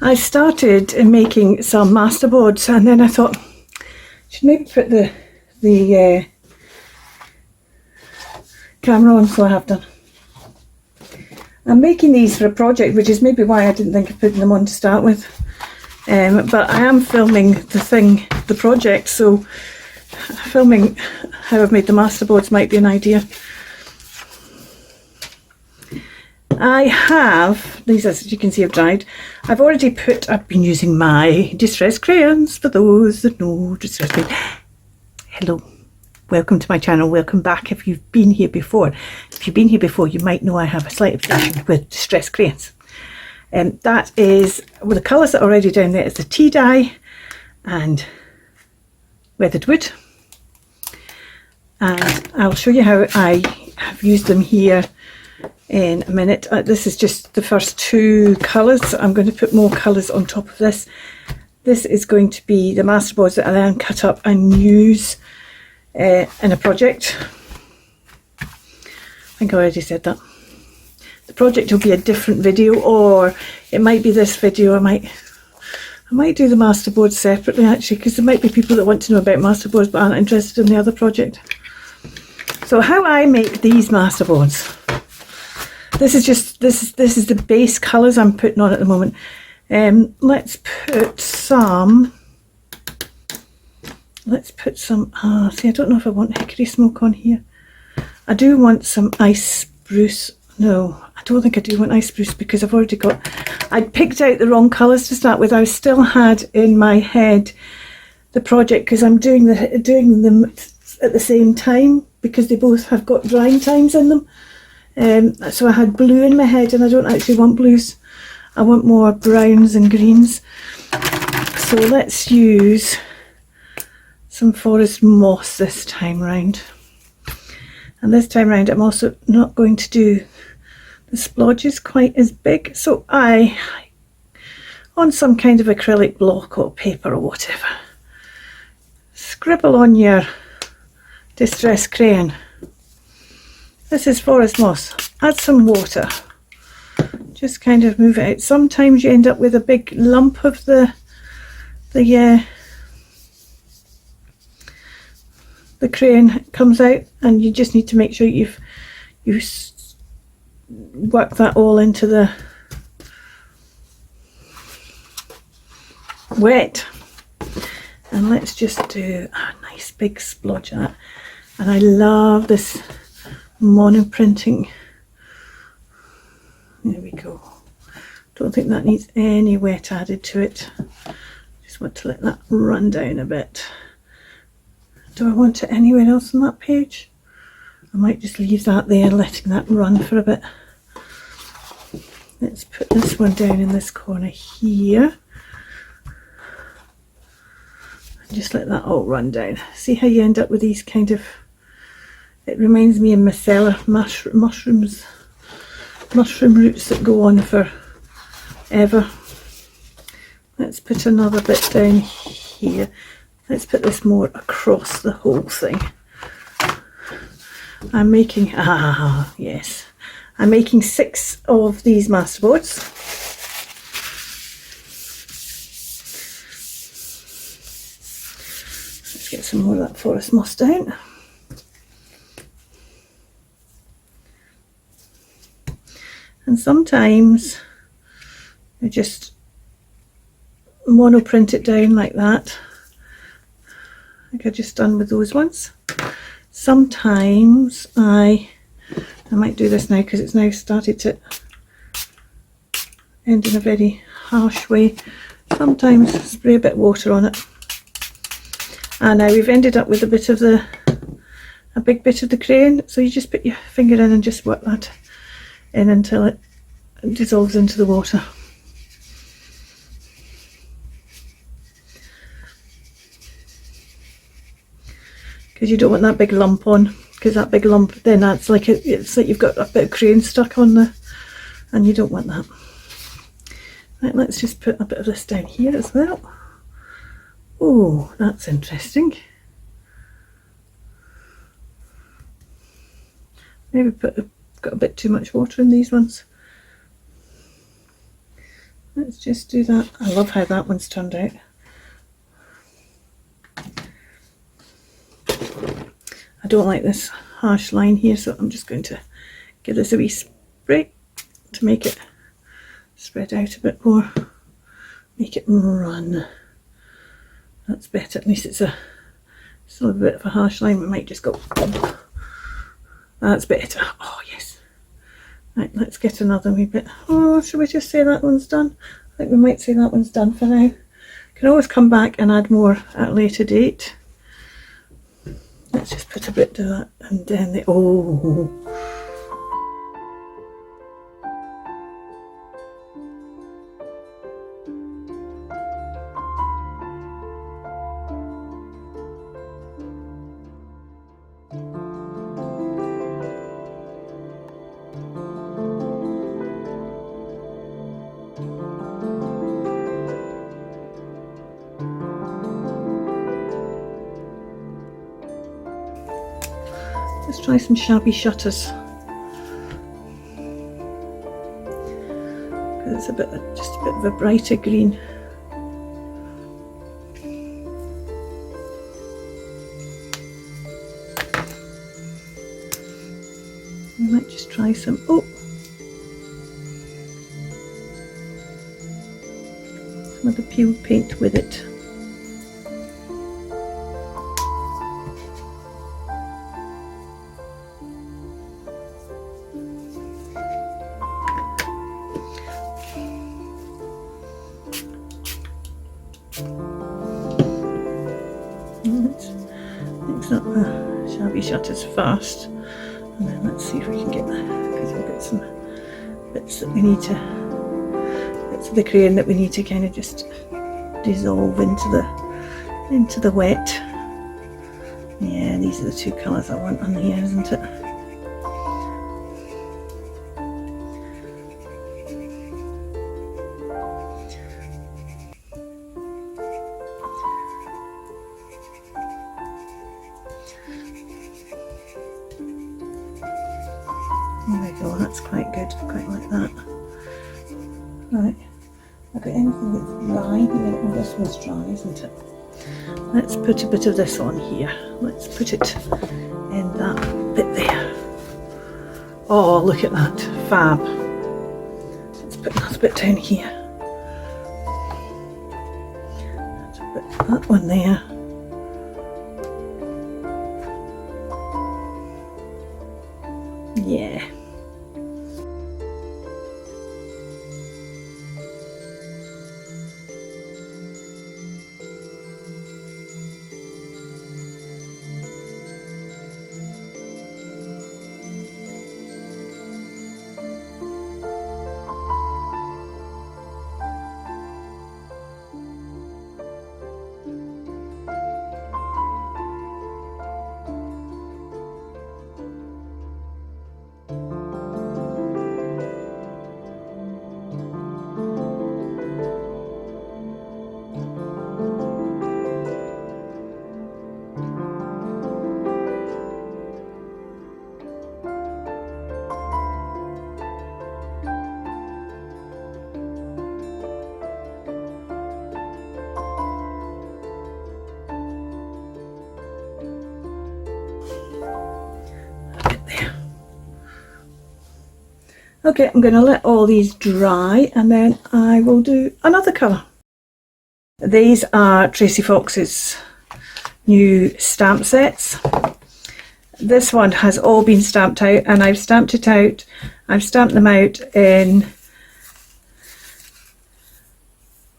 I started making some masterboards, and then I thought I should maybe put the camera on, so I have done. I'm making these for a project, which is maybe why I didn't think of putting them on to start with. But I am filming the project, so filming how I've made the masterboards might be an idea. I have, these as you can see have dried. I've been using my distress crayons, for those that know distress crayons. Hello, welcome to my channel, welcome back if you've been here before. If you've been here before, you might know I have a slight obsession with distress crayons. That is, well, the colours that are already down there is the tea dye and weathered wood. And I'll show you how I have used them here in a minute. This is just the first two colours. I'm going to put more colours on top of this. This is going to be the masterboards that I then cut up and use in a project. I think I already said that. The project will be a different video, or it might be this video. I might do the masterboards separately, actually, because there might be people that want to know about masterboards but aren't interested in the other project. So how I make these masterboards. This is the base colours I'm putting on at the moment. Let's put some. See, I don't know if I want hickory smoke on here. I do want some ice spruce. No, I don't think I do want ice spruce, because I've already got. I picked out the wrong colours to start with. I still had in my head the project, because I'm doing them at the same time, because they both have got drying times in them. So I had blue in my head, and I don't actually want blues. I want more browns and greens. So let's use some forest moss this time round. And this time round I'm also not going to do the splodges quite as big. So on some kind of acrylic block or paper or whatever, scribble on your distress crayon. This is forest moss. Add some water. Just kind of move it out. Sometimes you end up with a big lump of the crayon comes out, and you just need to make sure you work that all into the wet. And let's just do a nice big splodge of that. And I love this monoprinting. There we go. Don't think that needs any wet added to it. Just want to let that run down a bit. Do I want it anywhere else on that page? I might just leave that there, letting that run for a bit. Let's put this one down in this corner here. And just let that all run down. See how you end up with these kind of, it reminds me of Micella mushrooms, mushroom roots that go on forever. Let's put another bit down here. Let's put this more across the whole thing. I'm making, yes, I'm making 6 of these masterboards. Let's get some more of that forest moss down. And sometimes I just monoprint it down like that. Like I just done with those ones. Sometimes I might do this now, because it's now started to end in a very harsh way. Sometimes spray a bit of water on it. And now we've ended up with a big bit of the crayon. So you just put your finger in and just work that in until it dissolves into the water. Because you don't want that big lump on, because that big lump then it's like you've got a bit of crayon stuck on there, and you don't want that. Right, let's just put a bit of this down here as well. Oh, that's interesting. Maybe got a bit too much water in these ones. Let's just do that. I love how that one's turned out. I don't like this harsh line here, so I'm just going to give this a wee spray to make it spread out a bit more, make it run. That's better. At least it's still a bit of a harsh line. We might just go boom. That's better. Oh yes. Right, let's get another wee bit. Oh, should we just say that one's done? I think we might say that one's done for now. Can always come back and add more at a later date. Let's just put a bit to that, and then let's try some shabby shutters. It's just a bit of a brighter green. We might just try some some of the peel paint with it. Let's mix up the shabby shutters first, and then let's see if we can get that, because we've got some bits that we need to, bits of the crayon that we need to kind of just dissolve into the wet. Yeah, these are the two colours I want on here, isn't it? There we go, that's quite good, quite like that. Right, I've got anything that's dry, well, this one's dry, isn't it? Let's put a bit of this on here. Let's put it in that bit there. Oh, look at that, fab. Let's put another bit down here. Let's put that one there. Yeah. Okay, I'm going to let all these dry and then I will do another colour. These are Tracie Fox's new stamp sets. This one has all been stamped out, and I've stamped them out in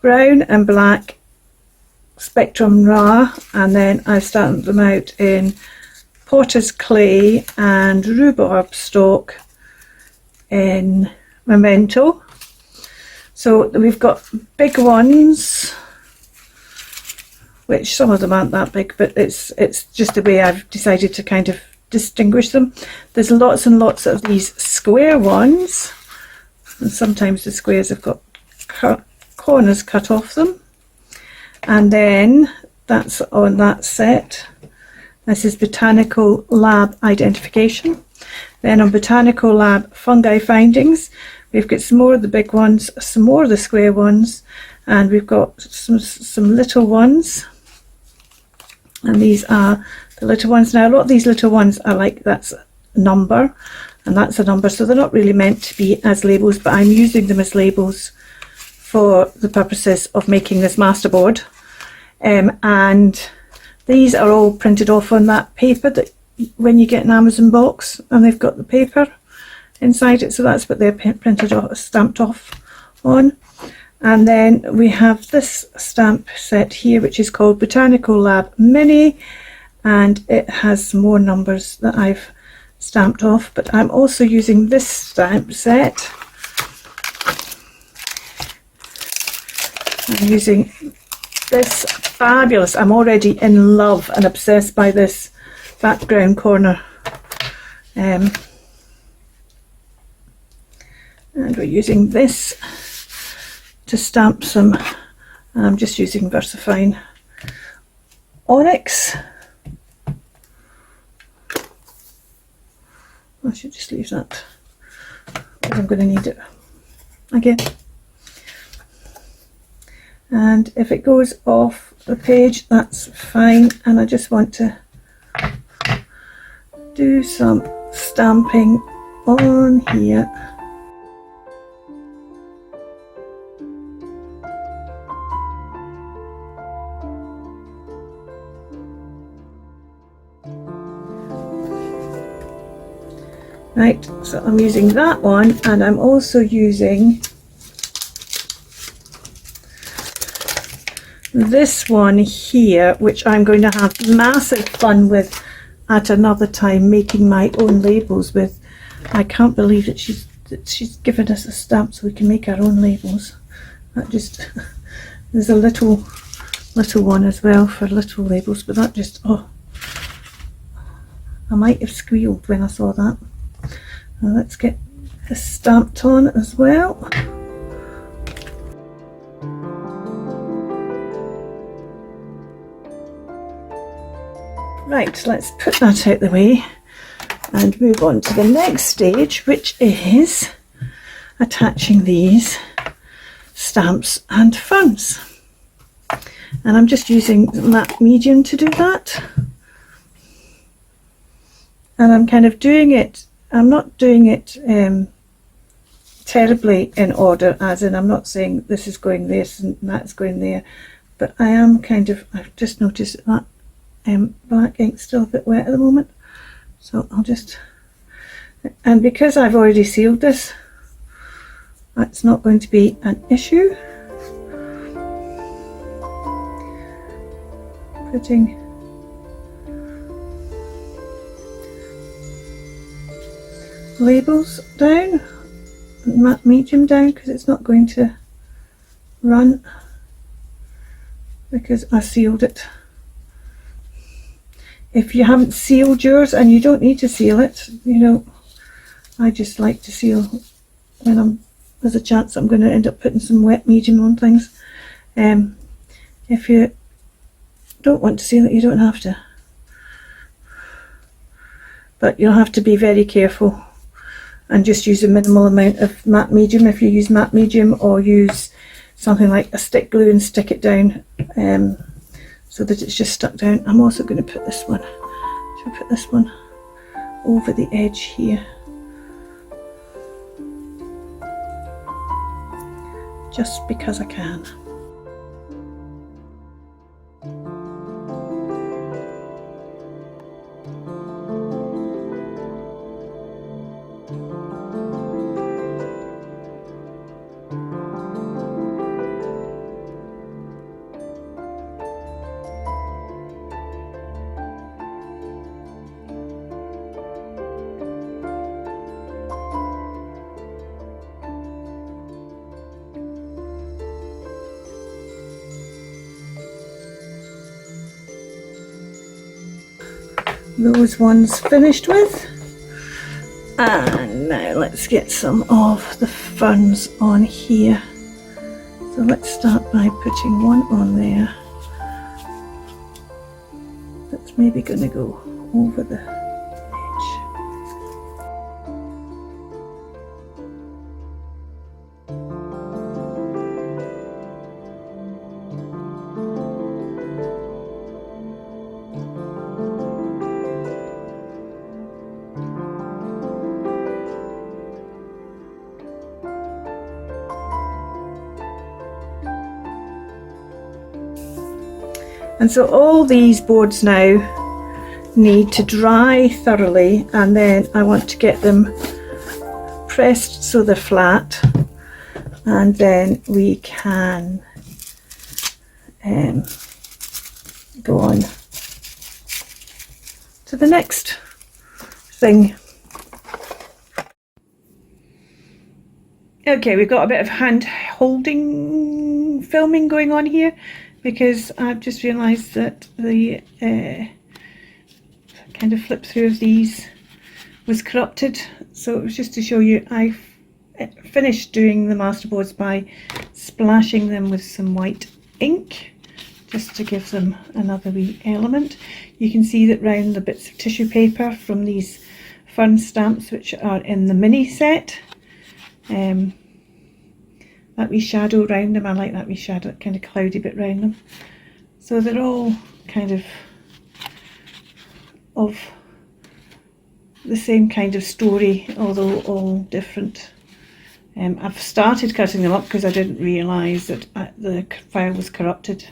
brown and black Spectrum Noir, and then I've stamped them out in Potter's Clay and Rhubarb Stalk in Memento. So we've got big ones, which some of them aren't that big, but it's just the way I've decided to kind of distinguish them. There's lots and lots of these square ones, and sometimes the squares have got corners cut off them. And then that's on that set. This is Botanical Lab Identification. Then on Botanical Lab Fungi Findings, We've got some more of the big ones, some more of the square ones, and we've got some little ones. And these are the little ones. Now a lot of these little ones are like, that's a number and that's a number, so they're not really meant to be as labels, but I'm using them as labels for the purposes of making this masterboard. And these are all printed off on that paper that when you get an Amazon box, and they've got the paper inside it, so that's what they're printed off, stamped off on. And then we have this stamp set here, which is called Botanical Lab Mini, and it has some more numbers that I've stamped off, but I'm also using this stamp set. I'm using this fabulous, I'm already in love and obsessed by this background corner. And we're using this to stamp some, I'm just using VersaFine Onyx. I should just leave that because I'm going to need it again. And if it goes off the page, that's fine. And I just want to do some stamping on here. Right, so I'm using that one, and I'm also using this one here, which I'm going to have massive fun with at another time, making my own labels with. I can't believe that she's given us a stamp so we can make our own labels. That just, there's a little one as well for little labels, but that just, oh, I might have squealed when I saw that. Now let's get this stamped on as well. Right, let's put that out the way and move on to the next stage, which is attaching these stamps and funds. And I'm just using matte medium to do that. And I'm kind of doing it, I'm not doing it terribly in order, as in I'm not saying this is going this and that's going there, but I am kind of, I've just noticed that black ink's still a bit wet at the moment, so I'll just, and because I've already sealed this, that's not going to be an issue. Putting labels down, matte medium down, because it's not going to run because I sealed it. If you haven't sealed yours, and you don't need to seal it, you know, I just like to seal when there's a chance I'm going to end up putting some wet medium on things. If you don't want to seal it, you don't have to, but you'll have to be very careful and just use a minimal amount of matte medium if you use matte medium, or use something like a stick glue and stick it down so that it's just stuck down. I'm also going to put this one, should I put this one over the edge here, just because I can. Those ones finished with, and now let's get some of the ferns on here. So let's start by putting one on there that's maybe going to go over the edge. And so all these boards now need to dry thoroughly, and then I want to get them pressed so they're flat, and then we can go on to the next thing. Okay, we've got a bit of hand holding filming going on here because I've just realised that the kind of flip through of these was corrupted. So it was just to show you, I finished doing the masterboards by splashing them with some white ink just to give them another wee element. You can see that round the bits of tissue paper from these fern stamps, which are in the mini set, that wee shadow round them. I like that wee shadow, that kind of cloudy bit round them. So they're all kind of the same kind of story, although all different. I've started cutting them up because I didn't realise that the file was corrupted.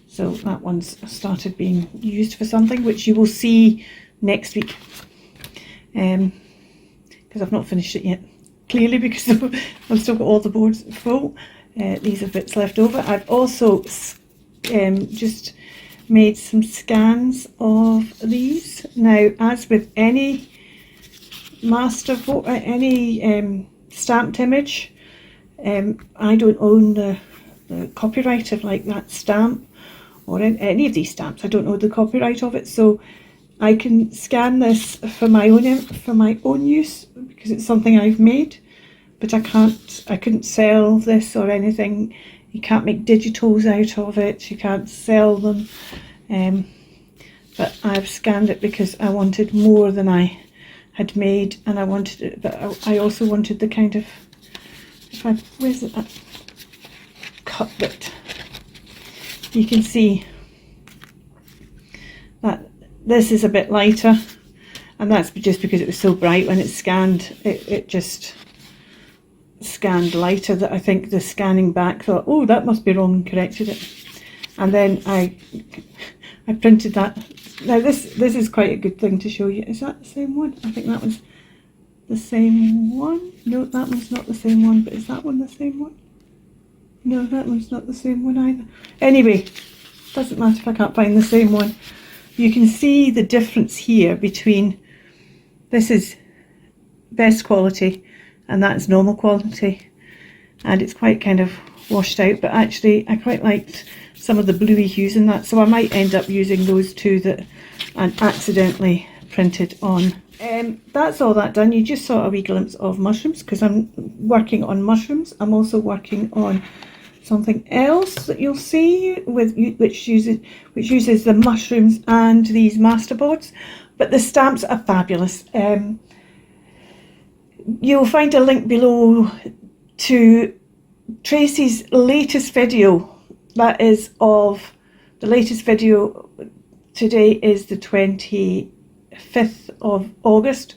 So that one's started being used for something, which you will see next week. Because I've not finished it yet. Clearly, because I've still got all the boards full. These are bits left over. I've also just made some scans of these. Now, as with any stamped image, I don't own the copyright of like that stamp or any of these stamps. I don't know the copyright of it, so I can scan this for my own use because it's something I've made, but I couldn't sell this or anything. You can't make digitals out of it, you can't sell them, but I've scanned it because I wanted more than I had made, and I wanted it, but I also wanted the kind of, where's it, that cut bit. You can see that this is a bit lighter, and that's just because it was so bright when it's scanned. It just scanned lighter, that I think the scanning back thought, oh, that must be wrong, and corrected it. And then I printed that. Now this is quite a good thing to show you. Is that the same one? I think that was the same one. No, that one's not the same one, but is that one the same one? No, that one's not the same one either. Anyway, doesn't matter if I can't find the same one. You can see the difference here between, this is best quality and that's normal quality, and it's quite kind of washed out, but actually I quite liked some of the bluey hues in that, so I might end up using those two that I accidentally printed on. That's all that done. You just saw a wee glimpse of mushrooms because I'm working on mushrooms. I'm also working on something else that you'll see which uses the mushrooms and these masterboards, but the stamps are fabulous. You'll find a link below to Tracie's latest video. That is of the latest video. Today is the 25th of August.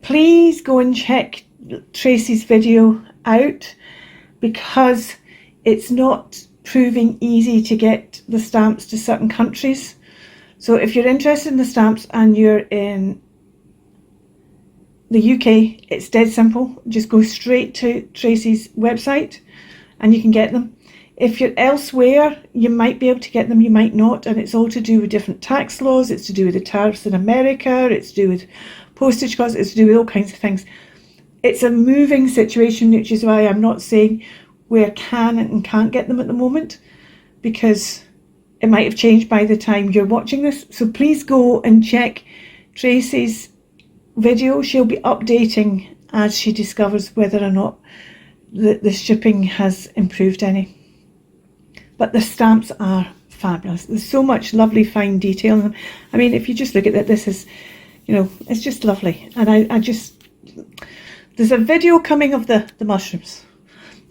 Please go and check Tracie's video out because it's not proving easy to get the stamps to certain countries. So if you're interested in the stamps and you're in the UK, it's dead simple. Just go straight to Tracie's website and you can get them. If you're elsewhere, you might be able to get them, you might not, and it's all to do with different tax laws. It's to do with the tariffs in America, it's to do with postage costs, it's to do with all kinds of things. It's a moving situation, which is why I'm not saying where can and can't get them at the moment, because it might have changed by the time you're watching this. So please go and check Tracie's video. She'll be updating as she discovers whether or not the shipping has improved any. But the stamps are fabulous. There's so much lovely fine detail in them. I mean, if you just look at that, this is, you know, it's just lovely. And I just, there's a video coming of the mushrooms,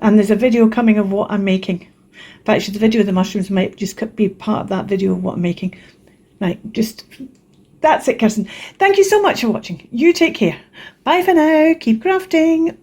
and there's a video coming of what I'm making. In fact, the video of the mushrooms might just be part of that video of what I'm making. Right, just, that's it, Kirsten. Thank you so much for watching. You take care. Bye for now. Keep crafting.